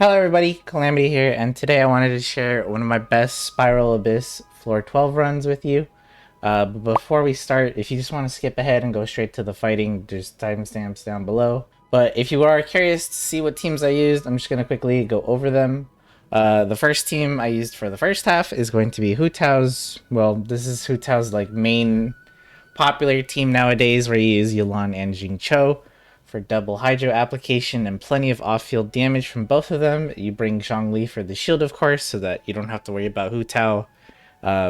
Hello everybody, Calamity here, and today I wanted to share one of my best Spiral Abyss Floor 12 runs with you. But before we start, if you just want to skip ahead and go straight to the fighting, there's timestamps down below. But if you are curious to see what teams I used, I'm just going to quickly go over them. The first team I used for the first half is going to be Hu Tao's, well, this is Hu Tao's main popular team nowadays, where you use Yulan and Jingcho for double hydro application and plenty of off-field damage from both of them. You bring Zhongli for the shield, of course, so that you don't have to worry about Hu Tao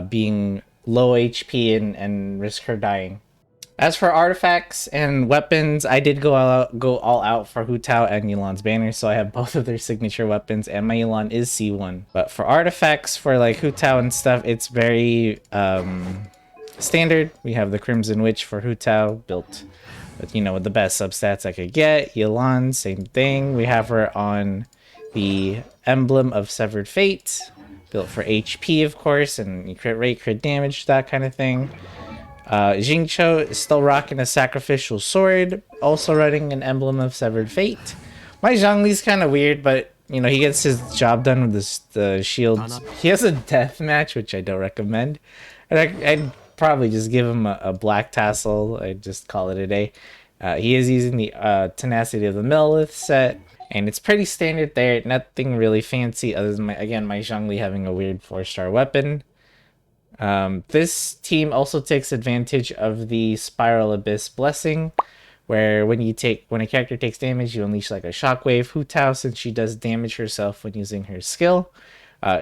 being low HP and risk her dying. As for artifacts and weapons, I did go all out for Hu Tao and Yulan's banner, so I have both of their signature weapons, and my Yulan is C1. But for artifacts, for Hu Tao and stuff, it's very standard. We have the Crimson Witch for Hu Tao, built with, with the best substats I could get. Yulan, same thing. We have her on the Emblem of Severed Fate, built for HP, of course, and crit rate, crit damage, that kind of thing. Jingcho is still rocking a Sacrificial Sword, also running an Emblem of Severed Fate. My Zhongli's kind of weird, but, he gets his job done with the shields. He has a death match, which I don't recommend. And I'd probably just give him a black tassel. I'd just call it a day. He is using the Tenacity of the Millith set, and it's pretty standard there. Nothing really fancy other than, my Zhongli having a weird 4-star weapon. This team also takes advantage of the Spiral Abyss Blessing, where when a character takes damage, you unleash a shockwave. Hu Tao, since she does damage herself when using her skill,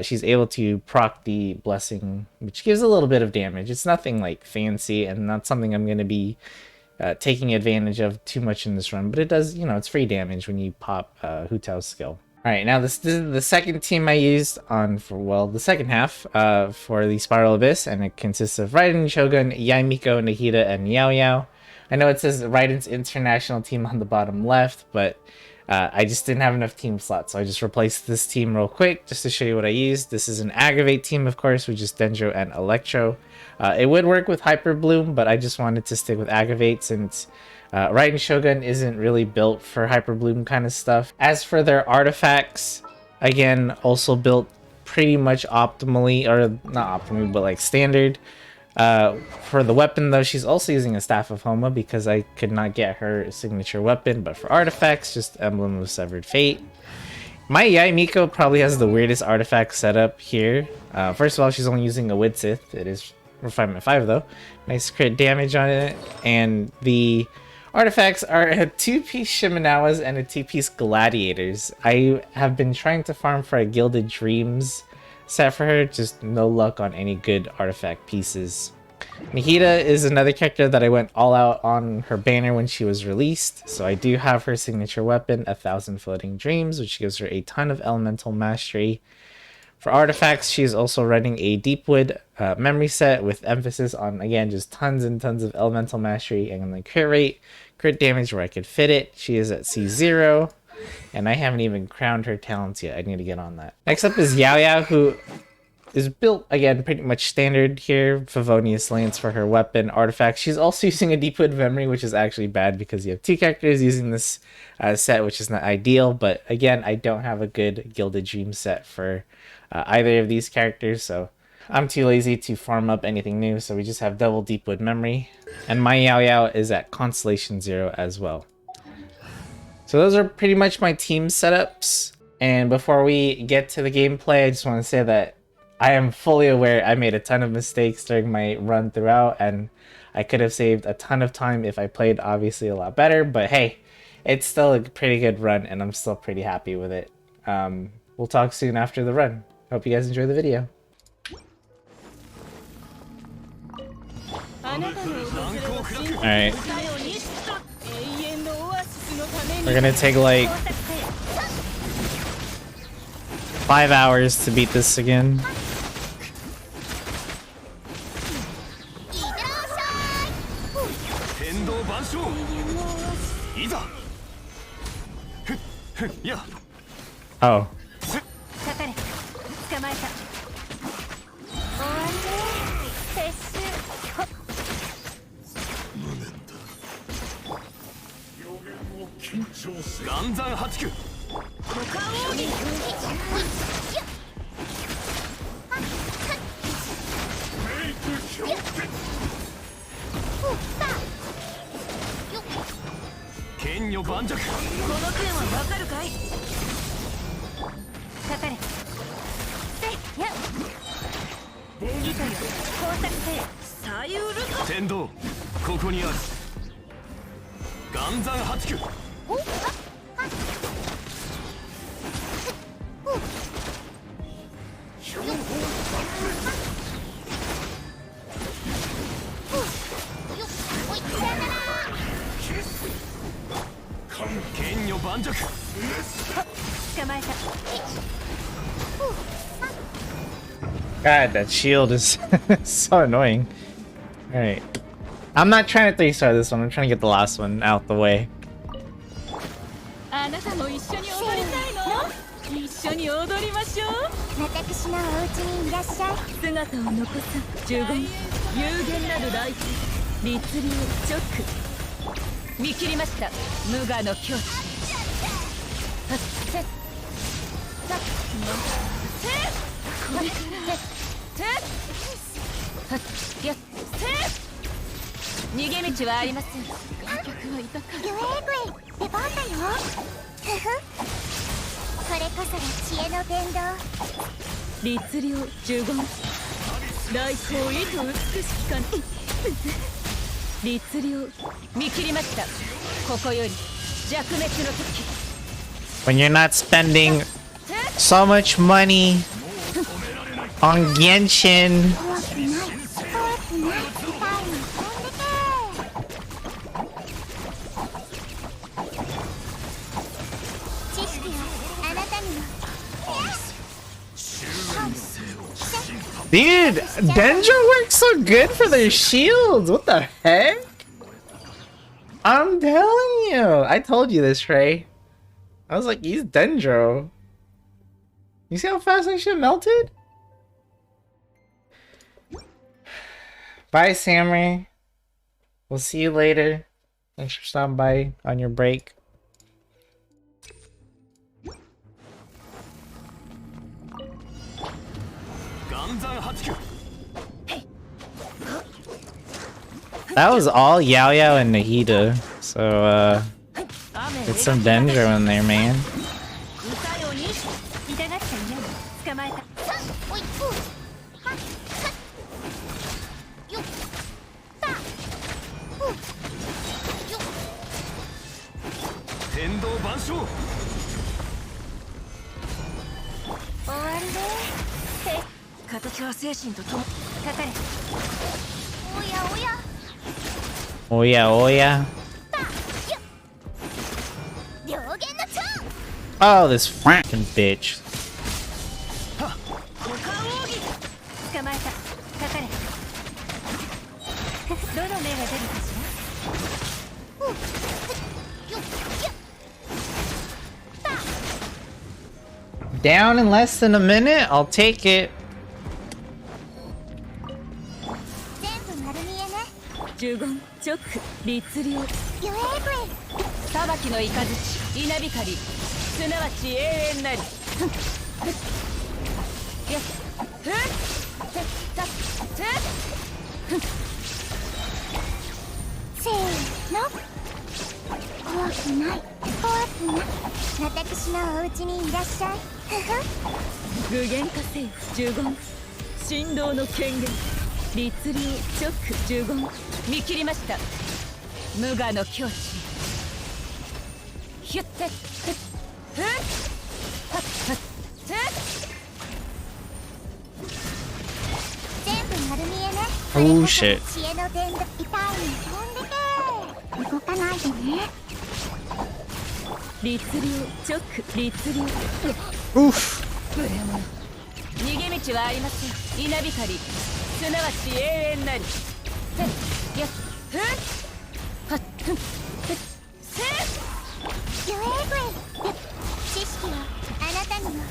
she's able to proc the blessing, which gives a little bit of damage. It's nothing fancy and not something I'm going to be taking advantage of too much in this run, but it does, it's free damage when you pop Hu Tao's skill. Alright, now this is the second team I used for the second half for the Spiral Abyss, and it consists of Raiden, Shogun, Yaimiko, Nahida, and Yao Yao. I know it says Raiden's international team on the bottom left, but I just didn't have enough team slots, so I just replaced this team real quick just to show you what I used. This is an Aggravate team, of course, which is Dendro and Electro. It would work with Hyper Bloom, but I just wanted to stick with Aggravate since Raiden Shogun isn't really built for Hyper Bloom kind of stuff. As for their artifacts, again, also built pretty much optimally, or not optimally, but standard. For the weapon, though, she's also using a Staff of Homa because I could not get her signature weapon. But for artifacts, just Emblem of Severed Fate. My Yaimiko probably has the weirdest artifact setup here. First of all, she's only using a Widsith. It is Refinement 5, though. Nice crit damage on it. And the artifacts are a 2-piece Shimenawas and a 2-piece Gladiators. I have been trying to farm for a Gilded Dreams set for her, just no luck on any good artifact pieces. Nahida is another character that I went all out on her banner when she was released, so I do have her signature weapon, 1,000 Floating Dreams, which gives her a ton of elemental mastery. For artifacts, she's also running a Deepwood memory set with emphasis on, again, just tons and tons of elemental mastery and crit rate, crit damage where I could fit it. She is at C0. And I haven't even crowned her talents yet. I need to get on that. Next up is Yao Yao, who is built, again, pretty much standard here. Favonius Lance for her weapon. Artifact. She's also using a Deepwood memory, which is actually bad because you have 2 characters using this set, which is not ideal. But again, I don't have a good Gilded Dream set for either of these characters, so I'm too lazy to farm up anything new. So we just have double Deepwood memory. And my Yao Yao is at Constellation 0 as well. So those are pretty much my team setups, and before we get to the gameplay, I just want to say that I am fully aware I made a ton of mistakes during my run throughout, and I could have saved a ton of time if I played obviously a lot better, but hey, it's still a pretty good run, and I'm still pretty happy with it. We'll talk soon after the run. Hope you guys enjoy the video. Alright. We're gonna take 5 hours to beat this again. Oh. 剣女盤石。この剣はわかるかい。かかれ。せや。ギターよ、工作せ。左右ルト。天道、ここにある。岩山八九。剣女盤石。捕まえた。God, that shield is so annoying. Alright. I'm not trying to 3-star this one, I'm trying to get the last one out the way. あなたも一緒に踊りたいの？一緒に踊りましょう。私のお家にいらっしゃい。姿を残す15、有限なるライフ、律流チョック。見切りました。無我の境地。これから逃げ道はありません。観客はいたから。出番だよ。これこそが知恵の伝道。律流15、来光意図美しきか。律流見切りました。ここより弱滅の時。When you're not spending so much money on Genshin. Dude, Dendro works so good for their shields. What the heck? I'm telling you. I told you this, Trey. I was like, he's Dendro. You see how fast that shit melted? Bye, Samurai. We'll see you later. Thanks for stopping by on your break. That was all Yao Yao and Nahida, so get some Dendro in there, man. Oh yeah, oh yeah. Oh, this fucking bitch. Down in less than a minute? I'll take it. 15チョック律流裁きの雷稲光すなわち永遠なりせーの怖くない怖くない私のお家にいらっしゃい具現化せよ15振動の権限律流チョック15見切りました無我の境地ヒュッテッフッフッハッハッフッ全部丸見えね Oh shit. 知恵の伝道痛いの飛んでけ動かないでね律流チョック律流 Oof. 逃げ道はありません稲光すなわち永遠なりやっふっはっふっせっよえぐい知識はあなたにも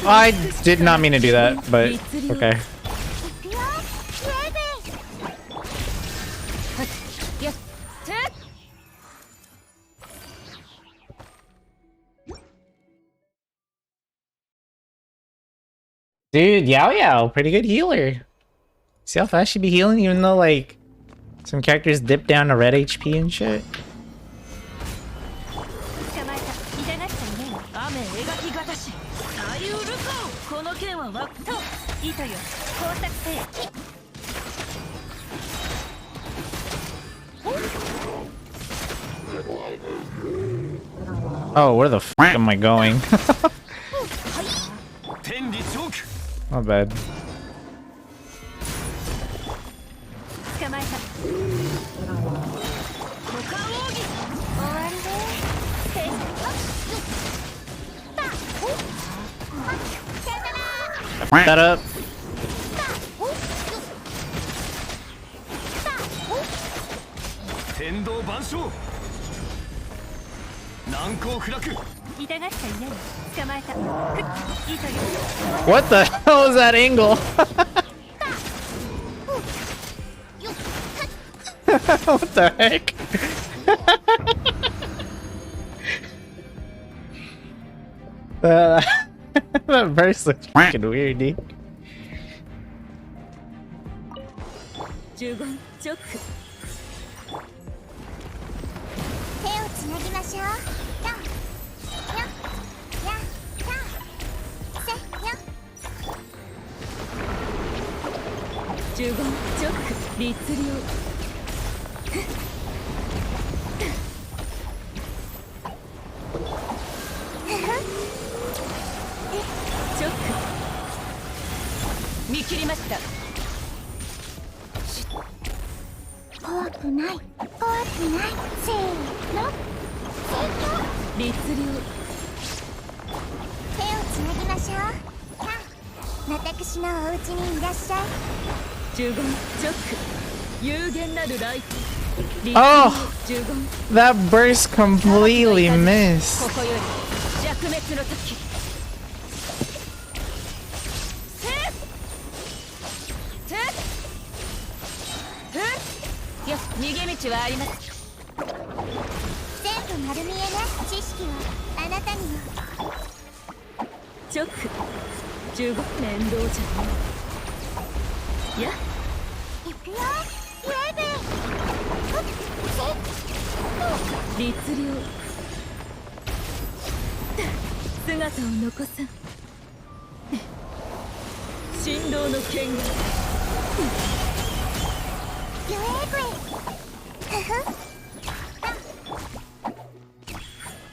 I did not mean to do that, but okay. Dude, Yao Yao, pretty good healer. See how fast she be healing, even though like some characters dip down to red HP and shit. 捕まえた。痛がっちゃいねえ。雨描きがたし。最うるか。この剣はわっと。糸よ。工作せよ。Oh, where the f am I going? My bad. 捕まえた。股間奥義。終わりね。せっ。F that up. 天道万象難攻不落痛がっちゃいねえ。捕まえた。糸よ。 What the hell is that angle? What the heck? uh, that verse looks fucking weird, dude. 15チョック。手をつなぎましょう。ややややせや。15チョック。律令。チョック。見切りました。怖くない。怖くない。せーの。律令。手をつなぎましょう。私のお家にいらっしゃい。15チョック。有限なるライフ。 Oh, that burst completely こ missed. こより弱滅の時。よし、逃げ道はあります。全部丸見えね。知識はあなたにも。チョック。15面倒じゃね。や行くよ。イエベ律令。姿を残さん。振動の剣が。イエベ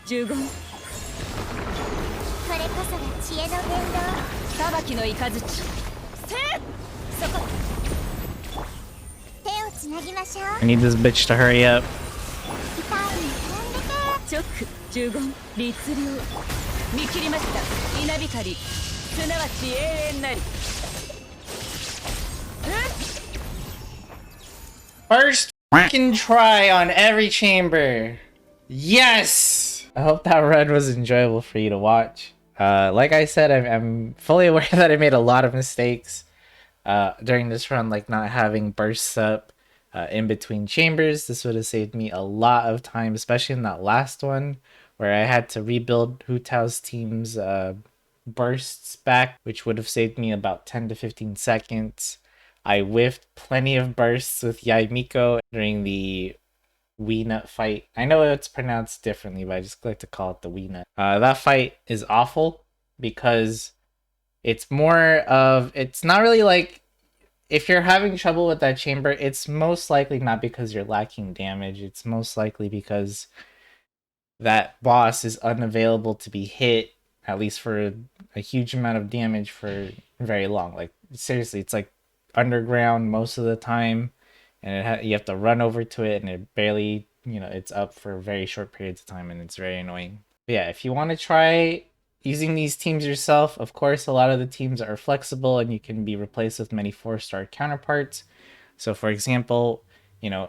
15。これこそが知恵の伝道。裁きの雷。せっ。そこ。手をつなぎましょう。 I need this bitch to hurry up. チョック。15律令。見切りました。稲光すなわち永遠なり。 First fucking try on every chamber. Yes! I hope that run was enjoyable for you to watch. Like I said, I'm fully aware that I made a lot of mistakes during this run, like not having bursts up in between chambers. This would have saved me a lot of time, especially in that last one where I had to rebuild Hu Tao's team's bursts back, which would have saved me about 10 to 15 seconds. I whiffed plenty of bursts with Yaimiko during the Wii Nut fight. I know it's pronounced differently, but I just like to call it the Wii Nut. That fight is awful because it's more of, it's not really like, if you're having trouble with that chamber, it's most likely not because you're lacking damage. It's most likely because that boss is unavailable to be hit, at least for a huge amount of damage for very long. Like, seriously, it's like underground most of the time, and you have to run over to it, and it barely, it's up for very short periods of time, and it's very annoying. But yeah, if you want to try using these teams yourself, of course, a lot of the teams are flexible, and you can be replaced with many 4-star counterparts. So for example,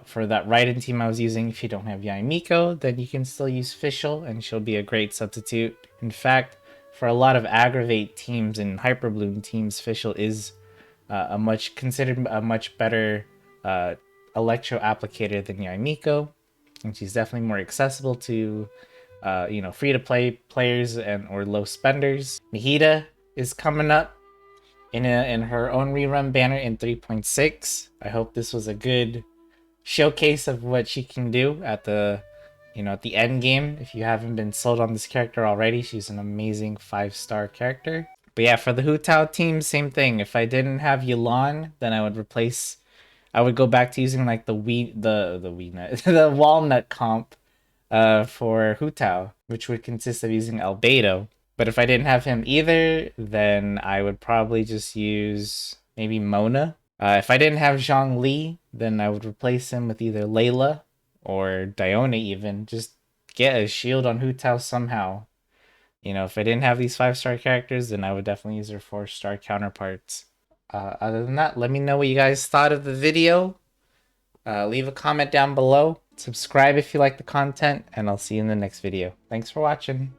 for that Raiden team I was using, if you don't have Yaimiko, then you can still use Fischl, and she'll be a great substitute. In fact, for a lot of Aggravate teams and Hyperbloom teams, Fischl is considered a much better electro applicator than Yaimiko, and she's definitely more accessible to free to play players or low spenders. Mahita is coming up in her own rerun banner in 3.6. I hope this was a good showcase of what she can do at the at the end game. If you haven't been sold on this character already, she's an amazing 5-star character. But yeah, for the Hu Tao team, same thing. If I didn't have Yulan, then I would go back to using like the wheat nut the walnut comp for Hu Tao, which would consist of using Albedo. But if I didn't have him either, then I would probably just use maybe Mona. If I didn't have Zhang Li, then I would replace him with either Layla or Diona even. Just get a shield on Hu Tao somehow. If I didn't have these 5-star characters, then I would definitely use their 4-star counterparts. Other than that, let me know what you guys thought of the video. Leave a comment down below. Subscribe if you like the content, and I'll see you in the next video. Thanks for watching.